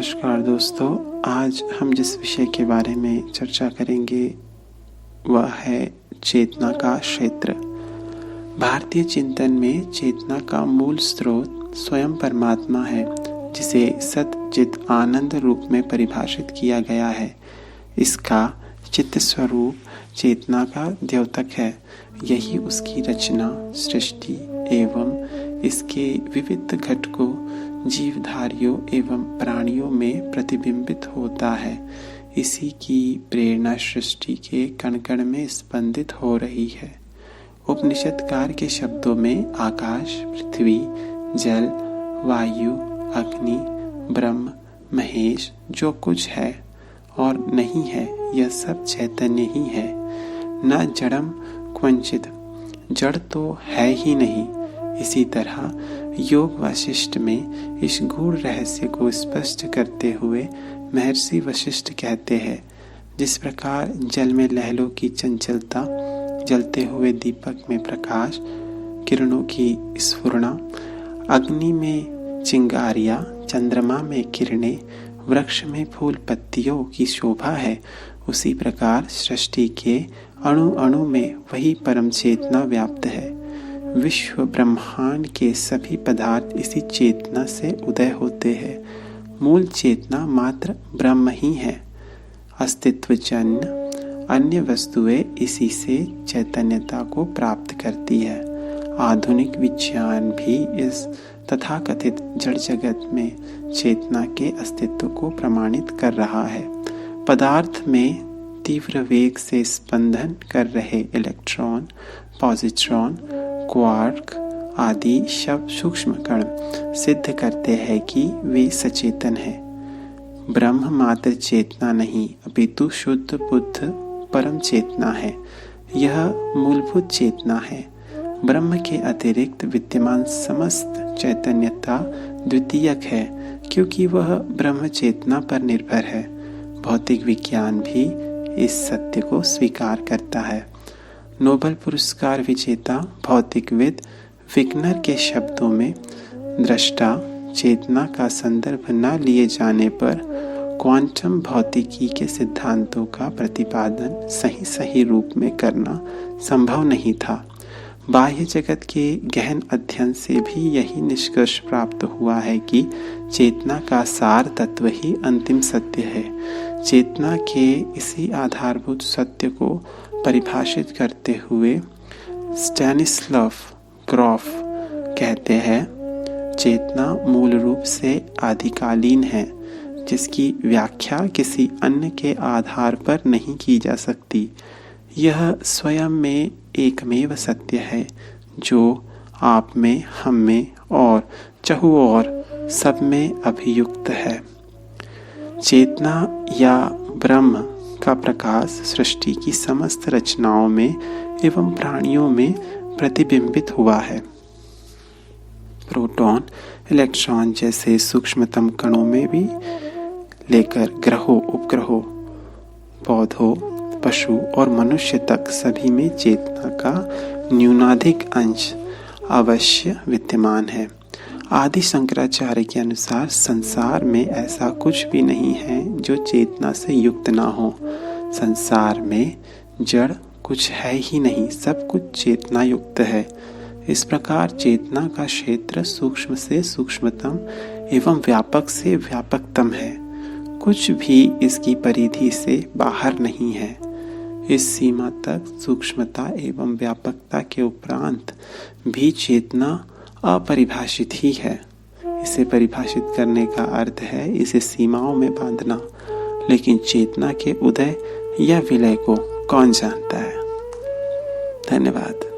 नमस्कार दोस्तों, आज हम जिस विषय के बारे में चर्चा करेंगे वह है चेतना का क्षेत्र। भारतीय चिंतन में चेतना का मूल स्रोत स्वयं परमात्मा है, जिसे सत चित आनंद रूप में परिभाषित किया गया है। इसका चित्त स्वरूप चेतना का द्योतक है। यही उसकी रचना, सृष्टि एवं इसके विविध घटकों, जीवधारियों एवं प्राणियों में प्रतिबिंबित होता है। इसी की प्रेरणा सृष्टि के कण कण में स्पंदित हो रही है। उपनिषदकार के शब्दों में आकाश, पृथ्वी, जल, वायु, अग्नि, ब्रह्म, महेश जो कुछ है और नहीं है, यह सब चैतन्य ही है। न जड़म क्वचित, जड़ तो है ही नहीं। इसी तरह योग वासिष्ठ में इस गूढ़ रहस्य को स्पष्ट करते हुए महर्षि वशिष्ठ कहते हैं, जिस प्रकार जल में लहरों की चंचलता, जलते हुए दीपक में प्रकाश, किरणों की स्फुरना, अग्नि में चिंगारियां, चंद्रमा में किरणें, वृक्ष में फूल पत्तियों की शोभा है, उसी प्रकार सृष्टि के अणु अणु में वही परम चेतना व्याप्त है। विश्व ब्रह्मांड के सभी पदार्थ इसी चेतना से उदय होते हैं। मूल चेतना मात्र ब्रह्म ही है। अस्तित्वजन्य अन्य वस्तुएं इसी से चैतन्यता को प्राप्त करती है। आधुनिक विज्ञान भी इस तथाकथित जड़ जगत में चेतना के अस्तित्व को प्रमाणित कर रहा है। पदार्थ में तीव्र वेग से स्पंदन कर रहे इलेक्ट्रॉन, पॉजिट्रॉन, क्वार्क आदि शब्द सूक्ष्म कण सिद्ध करते हैं कि वे सचेतन हैं। ब्रह्म मात्र चेतना नहीं, अपितु शुद्ध बुद्ध परम चेतना है। यह मूलभूत चेतना है। ब्रह्म के अतिरिक्त विद्यमान समस्त चैतन्यता द्वितीयक है, क्योंकि वह ब्रह्म चेतना पर निर्भर है। भौतिक विज्ञान भी इस सत्य को स्वीकार करता है। नोबेल पुरस्कार विजेता भौतिकविद विग्नर के शब्दों में, दृष्टा चेतना का संदर्भ न लिए जाने पर क्वांटम भौतिकी के सिद्धांतों का प्रतिपादन सही रूप में करना संभव नहीं था। बाह्य जगत के गहन अध्ययन से भी यही निष्कर्ष प्राप्त हुआ है कि चेतना का सार तत्व ही अंतिम सत्य है। चेतना के इसी आधारभूत सत्य को परिभाषित करते हुए स्टैनिस्लाव ग्रोफ कहते हैं, चेतना मूल रूप से आदिकालीन है, जिसकी व्याख्या किसी अन्य के आधार पर नहीं की जा सकती। यह स्वयं में एकमेव सत्य है, जो आप में, हम में और चहुओर सब में अभियुक्त है। चेतना या ब्रह्म का प्रकाश सृष्टि की समस्त रचनाओं में एवं प्राणियों में प्रतिबिंबित हुआ है। प्रोटॉन, इलेक्ट्रॉन जैसे सूक्ष्मतम कणों में भी लेकर ग्रहों, उपग्रहों, पौधों, पशु और मनुष्य तक सभी में चेतना का न्यूनाधिक अंश अवश्य विद्यमान है। आदि शंकराचार्य के अनुसार संसार में ऐसा कुछ भी नहीं है जो चेतना से युक्त ना हो। संसार में जड़ कुछ है ही नहीं, सब कुछ चेतना युक्त है। इस प्रकार चेतना का क्षेत्र सूक्ष्म से सूक्ष्मतम एवं व्यापक से व्यापकतम है। कुछ भी इसकी परिधि से बाहर नहीं है। इस सीमा तक सूक्ष्मता एवं व्यापकता के उपरांत भी चेतना अपरिभाषित ही है। इसे परिभाषित करने का अर्थ है इसे सीमाओं में बांधना, लेकिन चेतना के उदय या विलय को कौन जानता है। धन्यवाद।